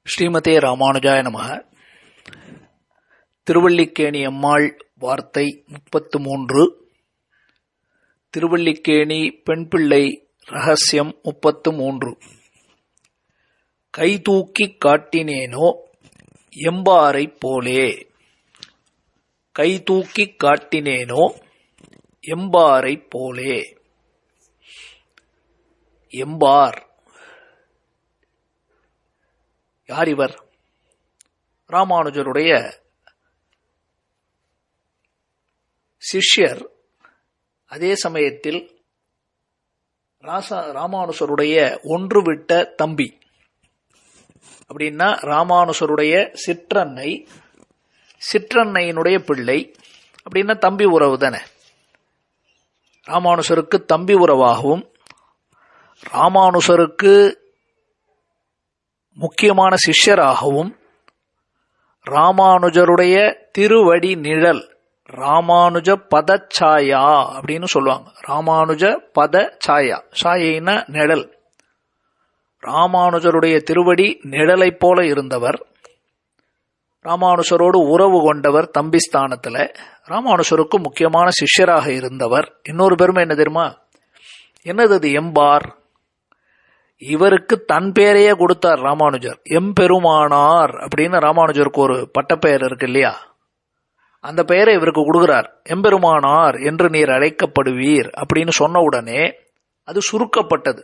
ஸ்ரீமதே ராமானுஜாய நமः. திருவல்லிக்கேணி அம்மாள் வார்த்தை 33. திருவல்லிக்கேணி பெண்பிள்ளை ரகசியம் 33. கைதூக்கிக் காட்டினேனோ எம்பாரைப் போலே. கைதூக்கிக் காட்டினேனோ எம்பாரைப் போலே. எம்பார் யார் இவர்? ராமானுஜருடைய சிஷ்யர், அதே சமயத்தில் ராமானுஜருடைய ஒன்றுவிட்ட தம்பி. அப்படின்னா ராமானுஜருடைய சிற்றன்னை, சிற்றன்னையினுடைய பிள்ளை அப்படின்னா தம்பி உறவு தானே. ராமானுஜருக்கு தம்பி உறவாகவும் ராமானுஜருக்கு முக்கியமான சிஷ்யராகவும் ராமானுஜருடைய திருவடி நிழல், ராமானுஜ பதச்சாயா அப்படின்னு சொல்லுவாங்க. ராமானுஜ பத சாயா, சாயின நிழல், ராமானுஜருடைய திருவடி நிழலை போல இருந்தவர். ராமானுஜரோடு உறவு கொண்டவர் தம்பி ஸ்தானத்தில். ராமானுஜருக்கு முக்கியமான சிஷ்யராக இருந்தவர். இன்னொரு பெருமை என்ன தெரியுமா? என்னது அது? எம்பார். இவருக்கு தன் பேரையே கொடுத்தார் ராமானுஜர். எம்பெருமானார் அப்படின்னு ராமானுஜருக்கு ஒரு பட்டப்பெயர் இருக்கு இல்லையா, அந்த பெயரை இவருக்கு கொடுக்கிறார். எம்பெருமானார் என்று நீர் அழைக்கப்படுவீர் அப்படின்னு சொன்ன உடனே அது சுருக்கப்பட்டது.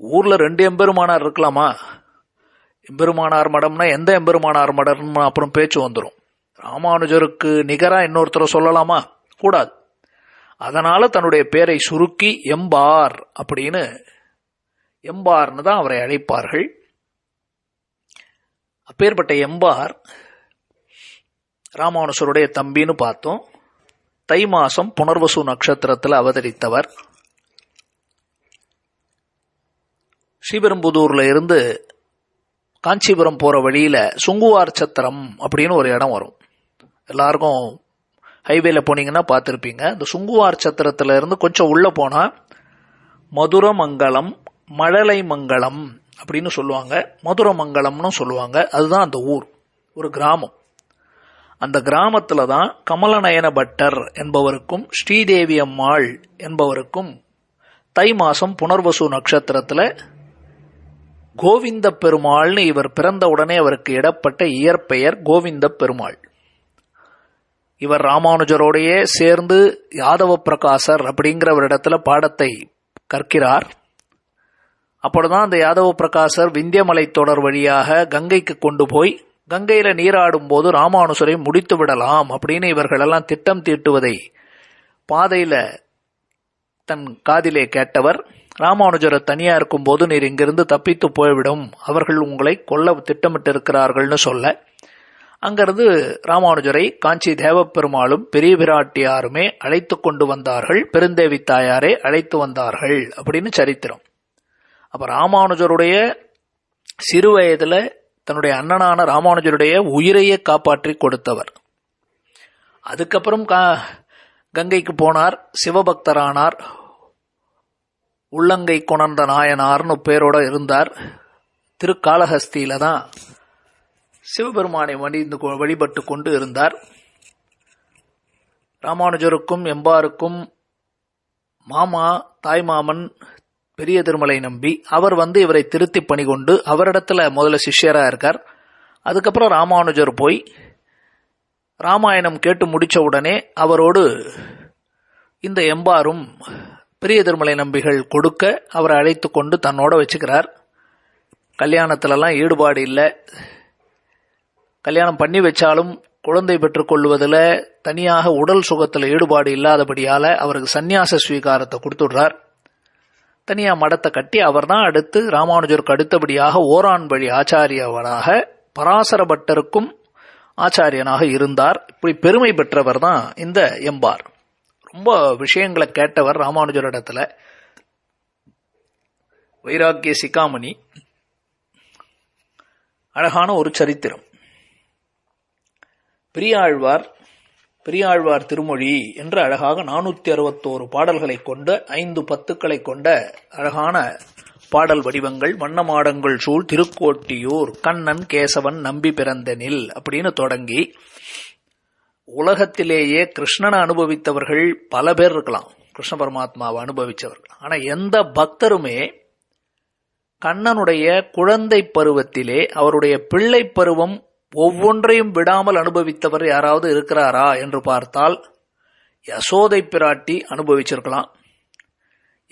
ஊர்ல 2 எம்பெருமானார் இருக்கலாமா? எம்பெருமானார் மடம்னா எந்த எம்பெருமானார் மடம்னு அப்புறம் பேச்சு வந்துடும். ராமானுஜருக்கு நிகரா இன்னொருத்தரை சொல்லலாமா? கூடாது. அதனால தன்னுடைய பேரை சுருக்கி எம்பார் அப்படின்னு, எம்பார்னு தான் அவரை அழைப்பார்கள். அப்பேற்பட்ட எம்பார் ராமானுஜருடைய தம்பின்னு பார்த்தோம். தை மாசம் புனர்வசு நட்சத்திரத்தில் அவதரித்தவர். ஸ்ரீபெரும்புதூர்ல இருந்து காஞ்சிபுரம் போற வழியில சுங்குவார் சத்திரம் அப்படின்னு ஒரு இடம் வரும். எல்லாருக்கும் ஹைவேல போனீங்கன்னா பார்த்துருப்பீங்க. இந்த சுங்குவார் சத்திரத்துல இருந்து கொஞ்சம் உள்ள போனா மதுரமங்கலம், மழலை மங்கலம் அப்படின்னு சொல்லுவாங்க, மதுரமங்கலம்னு சொல்லுவாங்க. அதுதான் அந்த ஊர், ஒரு கிராமம். அந்த கிராமத்துல தான் கமலநயன பட்டர் என்பவருக்கும் ஸ்ரீதேவி அம்மாள் என்பவருக்கும் தை மாசம் புனர்வசு நட்சத்திரத்துல கோவிந்த பெருமாள்னு இவர் பிறந்த உடனே அவருக்கு இடப்பட்ட இயற்பெயர் கோவிந்த பெருமாள். இவர் ராமானுஜரோடையே சேர்ந்து யாதவ பிரகாசர் அப்படிங்கிறவரிடத்துல பாடத்தை கற்கிறார். அப்பொழுதுதான் அந்த யாதவ பிரகாசர் விந்தியமலை தொடர் வழியாக கங்கைக்கு கொண்டு போய் கங்கையில நீராடும் போது ராமானுஜரை முடித்து விடலாம் அப்படின்னு இவர்களெல்லாம் திட்டம் தீட்டுவதை பாதையில தன் காதிலே கேட்டவர். ராமானுஜரை தனியா இருக்கும் போது நீர் இங்கிருந்து தப்பித்து போய்விடும், அவர்கள் உங்களை கொல்ல திட்டமிட்டு இருக்கிறார்கள்னு சொல்ல, அங்கிருந்து ராமானுஜரை காஞ்சி தேவப்பெருமாளும் பெரிய பிராட்டியாருமே அழைத்து கொண்டு வந்தார்கள், பெருந்தேவி தாயாரே அழைத்து வந்தார்கள் அப்படின்னு சரித்திரம். அப்ப ராமானுஜருடைய சிறு வயதுல தன்னுடைய அண்ணனான ராமானுஜருடைய உயிரையே காப்பாற்றி கொடுத்தவர். அதுக்கப்புறம் கங்கைக்கு போனார், சிவபக்தரானார், உள்ளங்கை கொணர்ந்த நாயனார்னு பேரோட இருந்தார். திருக்காளஹஸ்தியில தான் சிவபெருமானை வழிபட்டு கொண்டு இருந்தார். ராமானுஜருக்கும் எம்பாருக்கும் மாமா, தாய்மாமன் பெரிய திருமலை நம்பி. அவர் இவரை திருத்தி பணி கொண்டு அவரிடத்துல முதல்ல சிஷ்யரா இருக்கார். அதுக்கப்புறம் ராமானுஜர் போய் ராமாயணம் கேட்டு முடிச்ச உடனே அவரோடு இந்த எம்பாரும் பெரிய திருமலை நம்பிகள் கொடுக்க அவரை அழைத்து கொண்டு தன்னோட வச்சுக்கிறார். கல்யாணத்திலலாம் ஈடுபாடு இல்லை. கல்யாணம் பண்ணி வச்சாலும் குழந்தை பெற்றுக் கொள்வதில் தனியாக உடல் சுகத்தில் ஈடுபாடு இல்லாதபடியால அவருக்கு சந்நியாச ஸ்வீகாரத்தை கொடுத்துடுறார். தனியா மடத்தை கட்டி அவர் தான் அடுத்து ராமானுஜருக்கு அடுத்தபடியாக ஓரான் வழி ஆச்சாரியவனாக பராசர பட்டருக்கும் ஆச்சாரியனாக இருந்தார். இப்படி பெருமை பெற்றவர் தான் இந்த எம்பார். ரொம்ப விஷயங்களை கேட்டவர் ராமானுஜரிடத்துல. வைராக்கிய சிகாமணி, அழகான ஒரு சரித்திரம். பெரியாழ்வார் திருமொழி என்று அழகாக 461 பாடல்களை கொண்ட 5 பத்துக்களை கொண்ட அழகான பாடல் வடிவங்கள் வண்ணமாடங்கள் சூழ் திருக்கோட்டியூர் கண்ணன் கேசவன் நம்பி பிறந்தனில் அப்படின்னு தொடங்கி உலகத்திலேயே கிருஷ்ணனை அனுபவித்தவர்கள் பல பேர் இருக்கலாம், கிருஷ்ண பரமாத்மாவை அனுபவித்தவர்கள். ஆனால் எந்த பக்தருமே கண்ணனுடைய குழந்தை பருவத்திலே அவருடைய பிள்ளை பருவம் ஒவ்வொன்றையும் விடாமல் அனுபவித்தவர் யாராவது இருக்கிறாரா என்று பார்த்தால் யசோதை பிராட்டி அனுபவிச்சிருக்கலாம்.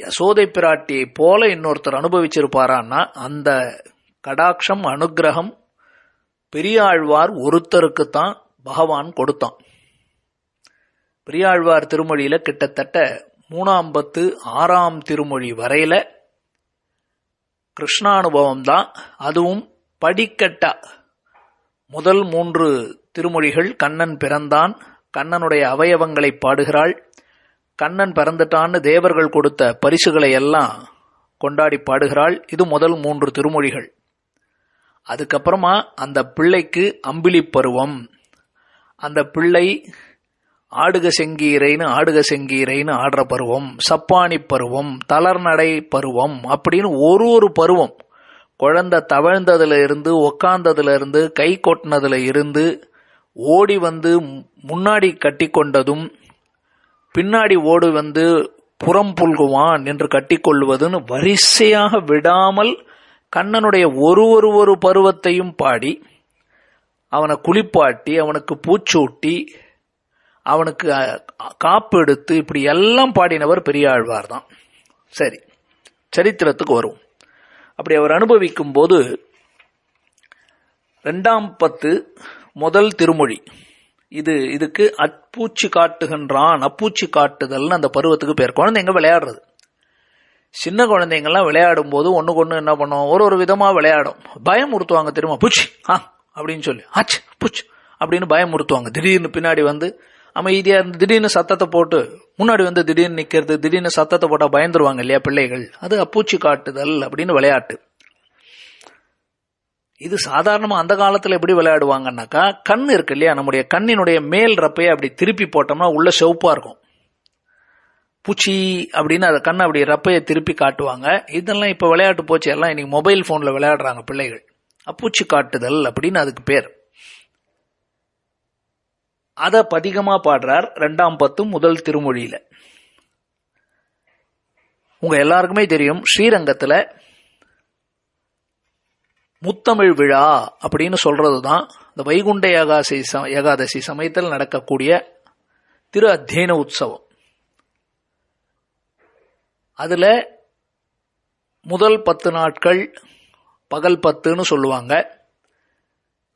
யசோதை பிராட்டியை போல இன்னொருத்தர் அனுபவிச்சிருப்பாரான்னா அந்த கடாட்சம் அனுகிரகம் பெரியாழ்வார் ஒருத்தருக்குத்தான் பகவான் கொடுத்தான். பெரியாழ்வார் திருமொழியில கிட்டத்தட்ட 356 திருமொழி வரையில கிருஷ்ணானுபவம் தான். அதுவும் படிக்கட்டா முதல் 3 திருமொழிகள் கண்ணன் பிறந்தான், கண்ணனுடைய அவயவங்களை பாடுகிறாள், கண்ணன் பிறந்துட்டான்னு தேவர்கள் கொடுத்த பரிசுகளை எல்லாம் கொண்டாடி பாடுகிறாள். இது முதல் 3 திருமொழிகள். அதுக்கப்புறமா அந்த பிள்ளைக்கு அம்பிலி பருவம், அந்த பிள்ளை ஆடுக செங்கீரைன்னு ஆடுற பருவம், சப்பானி பருவம், தளர்நடை பருவம் அப்படின்னு ஒரு பருவம், குழந்தை தவழ்ந்ததுல இருந்து, உக்காந்ததுல இருந்து, கை கொட்டினதுல இருந்து, ஓடி வந்து முன்னாடி கட்டி கொண்டதும், பின்னாடி ஓடி வந்து புறம் புல்குவான் என்று கட்டிக்கொள்வதுன்னு வரிசையாக விடாமல் கண்ணனுடைய ஒரு பருவத்தையும் பாடி அவனை குளிப்பாட்டி அவனுக்கு பூச்சூட்டி அவனுக்கு காப்பு எடுத்து இப்படி எல்லாம் பாடினவர் பெரியாழ்வார் தான். சரி, சரித்திரத்துக்கு வரும். அப்படி அவர் அனுபவிக்கும் போது 2ஆம் பத்து முதல் திருமொழி இதுக்கு அப்பூச்சி காட்டுகின்றான், அப்பூச்சி காட்டுதல்னு அந்த பருவத்துக்கு பேர். குழந்தைங்க விளையாடுறது, சின்ன குழந்தைங்கள்லாம் விளையாடும் போது ஒண்ணுக்கு ஒண்ணு என்ன பண்ணும், ஒரு விதமா விளையாடும். பயமுறுத்துவாங்க தெரியுமா, பூச்சி அப்படின்னு சொல்லி, ஆச்சு பூச்சி அப்படின்னு பயமுறுத்துவாங்க. திடீர்னு பின்னாடி வந்து அமைதியா இருந்து திடீர்னு சத்தத்தை போட்டு முன்னாடி வந்து திடீர்னு நிக்கிறது, திடீர்னு சத்தத்தை போட்டா பயந்துருவாங்க இல்லையா பிள்ளைகள். அது அப்பூச்சி காட்டுதல் அப்படின்னு விளையாட்டு. இது சாதாரணமா அந்த காலத்துல எப்படி விளையாடுவாங்கன்னாக்கா, கண் இருக்கு இல்லையா, நம்முடைய கண்ணினுடைய மேல் ரப்பையை அப்படி திருப்பி போட்டோம்னா உள்ள செவப்பா இருக்கும். பூச்சி அப்படின்னு அதை கண்ணை அப்படி ரப்பையை திருப்பி காட்டுவாங்க. இதெல்லாம் இப்ப விளையாட்டு போச்சு, எல்லாம் இன்னைக்கு மொபைல் போன்ல விளையாடுறாங்க பிள்ளைகள். அப்பூச்சி காட்டுதல் அப்படின்னு அதுக்கு பேர். அத பதிகமா பாடுறார் 2ஆம் பத்து முதல் திருமொழியில. உங்க எல்லாருக்குமே தெரியும், ஸ்ரீரங்கத்துல முத்தமிழ் விழா அப்படின்னு சொல்றதுதான் இந்த வைகுண்ட ஏகாதசி சமயத்தில் நடக்கக்கூடிய திரு அத்தியன உற்சவம். அதுல முதல் 10 நாட்கள் பகல் 10ன்னு சொல்லுவாங்க.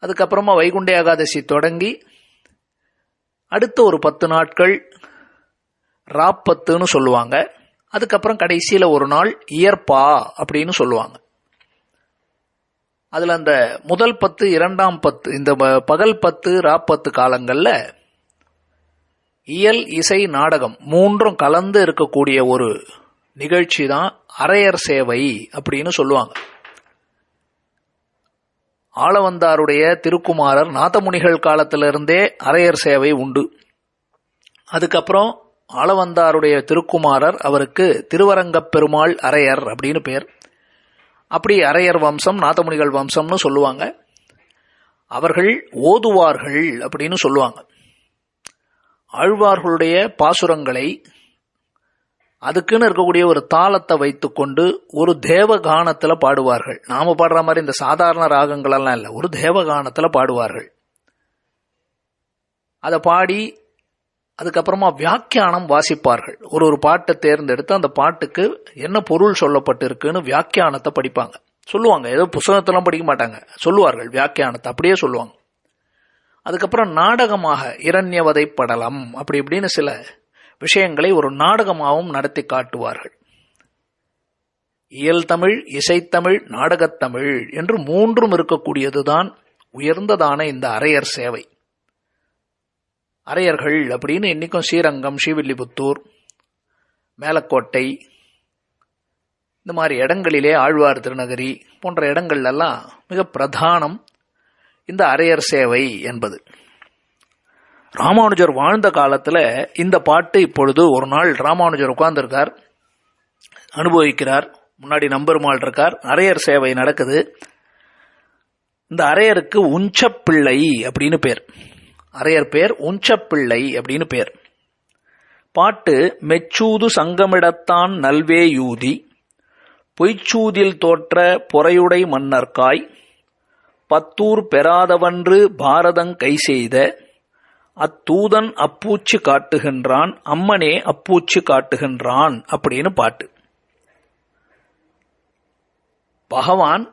அதுக்கப்புறமா வைகுண்ட ஏகாதசி தொடங்கி அடுத்த ஒரு 10 நாட்கள் ராப்பத்துன்னு சொல்லுவாங்க. அதுக்கப்புறம் கடைசியில ஒரு நாள் இயற்பா அப்படின்னு சொல்லுவாங்க. அதுல அந்த முதல் 10, 2ஆம் 10, இந்த பகல் 10 ராப்பத்து காலங்கள்ல இயல் இசை நாடகம் 3ம் கலந்து இருக்கக்கூடிய ஒரு நிகழ்ச்சி தான் அரையர் சேவை அப்படின்னு சொல்லுவாங்க. ஆளவந்தாருடைய திருக்குமாரர் நாதமுனிகள் காலத்திலிருந்தே அரையர் சேவை உண்டு. அதுக்கப்புறம் ஆளவந்தாருடைய திருக்குமாரர், அவருக்கு திருவரங்கப் பெருமாள் அரையர் அப்படின்னு பேர். அப்படி அரையர் வம்சம் நாதமுனிகள் வம்சம்னு சொல்லுவாங்க. அவர்கள் ஓதுவார்கள் அப்படின்னு சொல்லுவாங்க. ஆழ்வார்களுடைய பாசுரங்களை அதுக்குன்னு இருக்கக்கூடிய ஒரு தாளத்தை வைத்துக்கொண்டு ஒரு தேவகானத்துல பாடுவார்கள். நாம பாடுற மாதிரி இந்த சாதாரண ராகங்கள் எல்லாம் இல்லை, ஒரு தேவகானத்துல பாடுவார்கள். அதை பாடி அதுக்கப்புறமா வியாக்கியானம் வாசிப்பார்கள். ஒரு பாட்டை தேர்ந்தெடுத்து அந்த பாட்டுக்கு என்ன பொருள் சொல்லப்பட்டிருக்குன்னு வியாக்கியானத்தை படிப்பாங்க, சொல்லுவாங்க. ஏதோ புத்தகத்தெல்லாம் படிக்க மாட்டாங்க, சொல்லுவார்கள் வியாக்கியானத்தை அப்படியே சொல்லுவாங்க. அதுக்கப்புறம் நாடகமாக இரண்யவதை படலம் அப்படி இப்படின்னு சில விஷயங்களை ஒரு நாடகமாகவும் நடத்தி காட்டுவார்கள். இயல் தமிழ், இசைத்தமிழ், நாடகத்தமிழ் என்று 3ம் இருக்கக்கூடியதுதான் உயர்ந்ததான இந்த அரையர் சேவை. அரையர்கள் அப்படின்னு இன்னைக்கும் ஸ்ரீரங்கம், ஸ்ரீவில்லிபுத்தூர், மேலக்கோட்டை இந்த மாதிரி இடங்களிலே, ஆழ்வார் திருநகரி போன்ற இடங்கள்லாம் மிக பிரதானம் இந்த அரையர் சேவை என்பது. ராமானுஜர் வாழ்ந்த காலத்துல இந்த பாட்டு இப்பொழுது ஒரு நாள் ராமானுஜர் உட்கார்ந்திருக்கார், அனுபவிக்கிறார். முன்னாடி நம்பெருமாள் இருக்கார், அரையர் சேவை நடக்குது. இந்த அரையருக்கு உஞ்சப்பிள்ளை அப்படின்னு பேர். அரையர் பேர் உஞ்சப்பிள்ளை அப்படின்னு பேர். பாட்டு மெச்சூது சங்கமிடத்தான் நல்வே யூதி, பொய்ச்சூதில் தோற்ற பொறையுடை மன்னர்காய், பத்தூர் பெறாதவன்று பாரதங் கை செய்த, அத்தூதன் அப்பூச்சு காட்டுகின்றான், அம்மனே அப்பூச்சு காட்டுகின்றான் அப்படின்னு பாட்டு. பகவான்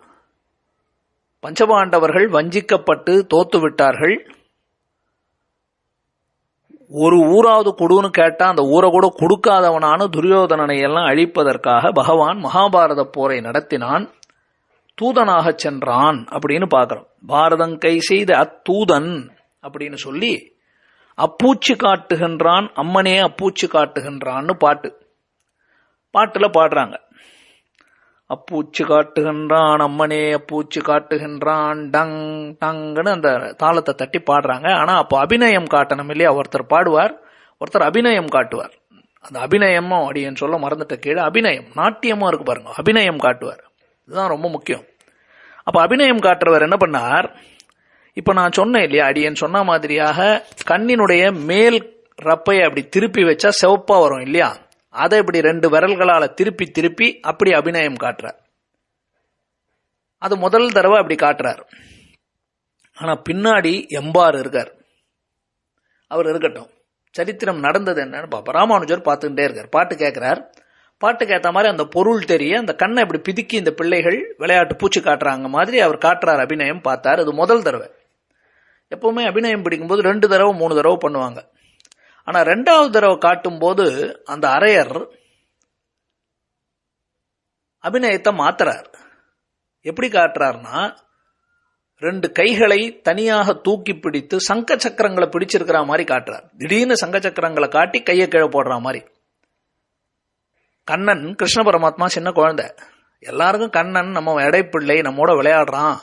பஞ்சபாண்டவர்கள் வஞ்சிக்கப்பட்டு தோத்துவிட்டார்கள். ஒரு ஊராவது கொடுன்னு கேட்டா அந்த ஊரை கூட கொடுக்காதவனான துரியோதனனை எல்லாம் அழிப்பதற்காக பகவான் மகாபாரத போரை நடத்தினான், தூதனாக சென்றான் அப்படின்னு பார்க்கிறோம். பாரதம் கை செய்த அத்தூதன் அப்படின்னு சொல்லி அப்பூச்சு காட்டுகின்றான், அம்மனே அப்பூச்சு காட்டுகின்றான்னு பாட்டுல பாடுறாங்க. அப்பூச்சு காட்டுகின்றான், அம்மனே அப்பூச்சு காட்டுகின்றான், டங் டங்குன்னு அந்த தாளத்தை தட்டி பாடுறாங்க. ஆனா அப்போ அபிநயம் காட்டணும் இல்லையா? ஒருத்தர் பாடுவார், ஒருத்தர் அபிநயம் காட்டுவார். அந்த அபிநயமும் அப்படின்னு சொல்ல மறந்துட்ட, கீழே அபிநயம் நாட்டியமும் இருக்கு பாருங்க, அபிநயம் காட்டுவார். இதுதான் ரொம்ப முக்கியம். அப்ப அபிநயம் காட்டுறவர் என்ன பண்ணார், இப்ப நான் சொன்னேன் இல்லையா, அடியன் சொன்ன மாதிரியாக கண்ணினுடைய மேல் ரப்பையை அப்படி திருப்பி வச்சா சிவப்பா வரும் இல்லையா, அதை இப்படி 2 விரல்களால திருப்பி திருப்பி அப்படி அபிநயம் காட்டுறார். அது முதல் தடவை அப்படி காட்டுறார். ஆனா பின்னாடி எம்பார் இருக்கார். அவர் இருக்கட்டும், சரித்திரம் நடந்தது என்னன்னு பாப்பா. ராமானுஜர் பார்த்துட்டே இருக்கார், பாட்டு கேட்கிறார். பாட்டுக்கு ஏற்ற மாதிரி அந்த பொருள் தெரிய அந்த கண்ணை இப்படி பிதுக்கி இந்த பிள்ளைகள் விளையாட்டு பூச்சி காட்டுறாங்க மாதிரி அவர் காட்டுறார், அபிநயம் பார்த்தார். அது முதல் தடவை. எப்பவுமே அபிநயம் பிடிக்கும்போது 2 தடவை 3 தடவை பண்ணுவாங்க. ஆனா 2வது தடவை காட்டும் போது அந்த அரையர் அபிநயத்தை மாத்துறார். எப்படி காட்டுறார்னா, 2 கைகளை தனியாக தூக்கி பிடித்து சங்க சக்கரங்களை பிடிச்சிருக்கிற மாதிரி காட்டுறார். திடீர்னு சங்க சக்கரங்களை காட்டி கையை கீழே போடுற மாதிரி. கண்ணன் கிருஷ்ண பரமாத்மா சின்ன குழந்தை, எல்லாருக்கும் கண்ணன் நம்ம எடைப்பிள்ளை, நம்மோட விளையாடுறான்,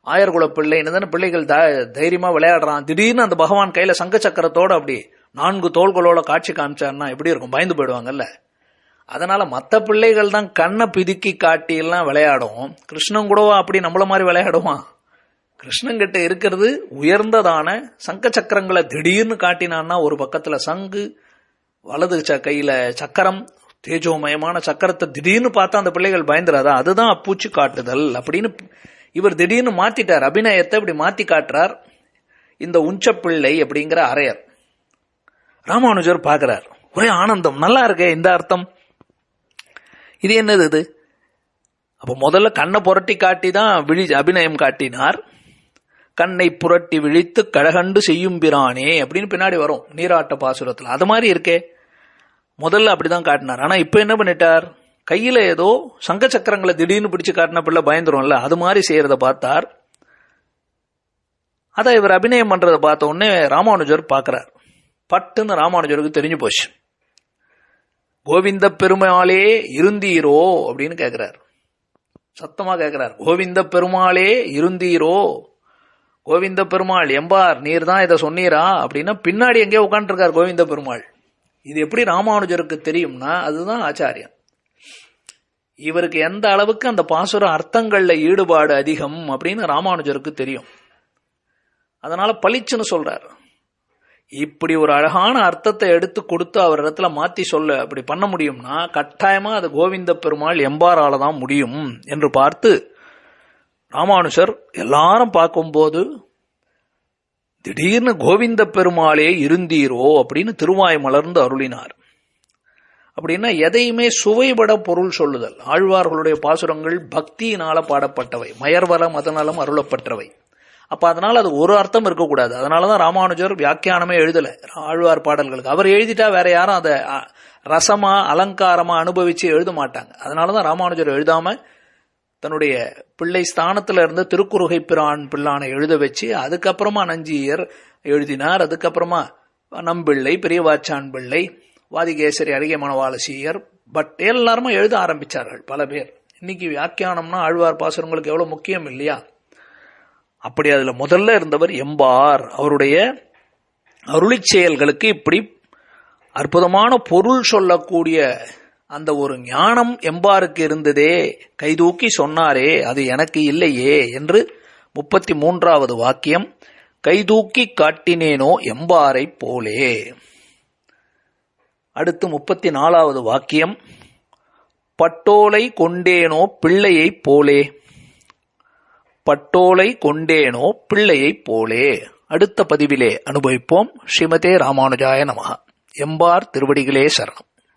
ஆயர்குல பிள்ளைன்னு தானே பிள்ளைகள் தைரியமா விளையாடுறான். திடீர்னு அந்த பகவான் கையில சங்க சக்கரத்தோட அப்படி 4 தோள்களோட காட்சி காமிச்சார்னா எப்படி இருக்கும்? பயந்து போயிடுவாங்கல்ல. அதனால மற்ற பிள்ளைகள் தான் கண்ணை பிதுக்கி காட்டி எல்லாம் விளையாடும். கிருஷ்ணன் கூடவா அப்படி நம்மள மாதிரி விளையாடுவான்? கிருஷ்ணன் கிட்ட இருக்கிறது உயர்ந்ததான சங்க சக்கரங்களை திடீர்னு காட்டினான்னா, ஒரு பக்கத்துல சங்கு, வலது கையில சக்கரம், தேஜோமயமான சக்கரத்தை திடீர்னு பார்த்தா அந்த பிள்ளைகள் பயந்துராதா? அதுதான் அப்பூச்சி காட்டுதல் அப்படின்னு இவர் திடீர்னு மாத்திட்டார். அபிநயத்தை இப்படி மாத்தி காட்டுறார் இந்த உஞ்சப்பிள்ளை அப்படிங்கிற அரையர். ராமானுஜர் பார்க்கிறார், ஒரே ஆனந்தம், நல்லா இருக்கே இந்த அர்த்தம், இது என்னது இது? அப்ப முதல்ல கண்ணை புரட்டி காட்டி தான் அபிநயம் காட்டினார். கண்ணை புரட்டி விழித்து கழகண்டு செய்யும் பிரானே அப்படின்னு பின்னாடி வரும் நீராட்ட பாசுரத்துல. அது மாதிரி இருக்கே, முதல்ல அப்படிதான் காட்டினார். ஆனா இப்ப என்ன பண்ணிட்டார், கையில ஏதோ சங்க சக்கரங்களை திடீர்னு பிடிச்சு காட்டின பிள்ளை பயந்துரும்ல, அது மாதிரி செய்யறத பார்த்தார். அதை இவர் அபிநயம் பண்றதை பார்த்த உடனே ராமானுஜர் பார்க்கிறார். பட்டுன்னு ராமானுஜருக்கு தெரிஞ்சு போச்சு. கோவிந்த பெருமாளே இருந்தீரோ அப்படின்னு கேட்கிறார், சத்தமா கேட்கிறார். கோவிந்த பெருமாளே இருந்தீரோ, கோவிந்த பெருமாள் எம்பார் நீர் தான் இதை சொன்னீரா அப்படின்னா பின்னாடி எங்கேயோ உட்காந்துருக்கார் கோவிந்த பெருமாள். இது எப்படி ராமானுஜருக்கு தெரியும்னா, அதுதான் ஆச்சாரியன். இவருக்கு எந்த அளவுக்கு அந்த பாசுர அர்த்தங்கள்ல ஈடுபாடு அதிகம் அப்படின்னு ராமானுஜருக்கு தெரியும். அதனால பளிச்சுன்னு சொல்றார். இப்படி ஒரு அழகான அர்த்தத்தை எடுத்து கொடுத்து அவர் இடத்துல மாத்தி சொல்ல அப்படி பண்ண முடியும்னா கட்டாயமா அது கோவிந்த பெருமாள் எம்பாரால தான் முடியும் என்று பார்த்து ராமானுஜர் எல்லாரும் பார்க்கும்போது திடீர்னு கோவிந்த பெருமாளே இருந்தீரோ அப்படின்னு திருவாய் மலர்ந்து அருளினார். அப்படின்னா எதையுமே சுவைபட பொருள் சொல்லுதல். ஆழ்வார்களுடைய பாசுரங்கள் பக்தியினால பாடப்பட்டவை, மயர்வர மதநலம் அருளப்பட்டவை. அப்ப அதனால அது ஒரு அர்த்தம் இருக்கக்கூடாது. அதனாலதான் ராமானுஜர் வியாக்கியானமே எழுதல ஆழ்வார் பாடல்களுக்கு. அவர் எழுதிட்டா வேற யாரும் அதை ரசமா அலங்காரமா அனுபவிச்சு எழுத மாட்டாங்க. அதனாலதான் ராமானுஜர் எழுதாம தன்னுடைய பிள்ளை ஸ்தானத்துல இருந்த திருக்குறுகை பிரான் பிள்ளானை எழுத வச்சு அதுக்கப்புறமா நஞ்சியர் எழுதினார். அதுக்கப்புறமா நம்பிள்ளை, பெரியவாச்சான் பிள்ளை, வாதிகேசரி, அழகிய மணவாளசியர், பட் எல்லாருமே எழுத ஆரம்பிச்சார்கள் பல பேர். இன்னைக்கு வியாக்கியானம்னா ஆழ்வார் பாசுரங்களுக்கு எவ்வளவு முக்கியம் இல்லையா? அப்படி அதுல முதல்ல இருந்தவர் எம்பார். அவருடைய அருளிச் செயல்களுக்கு இப்படி அற்புதமான பொருள் சொல்லக்கூடிய அந்த ஒரு ஞானம் எம்பாருக்கு இருந்ததே, கைதூக்கி சொன்னாரே, அது எனக்கு இல்லையே என்று 33வது வாக்கியம், கைதூக்கி காட்டினேனோ எம்பாரை போலே. அடுத்து 34வது வாக்கியம், பட்டோலை கொண்டேனோ பிள்ளையை போலே. பட்டோலை கொண்டேனோ பிள்ளையை போலே. அடுத்த பதிவிலே அனுபவிப்போம். ஸ்ரீமதே ராமானுஜாய நமஹ. எம்பார் திருவடிகளே சரணம்.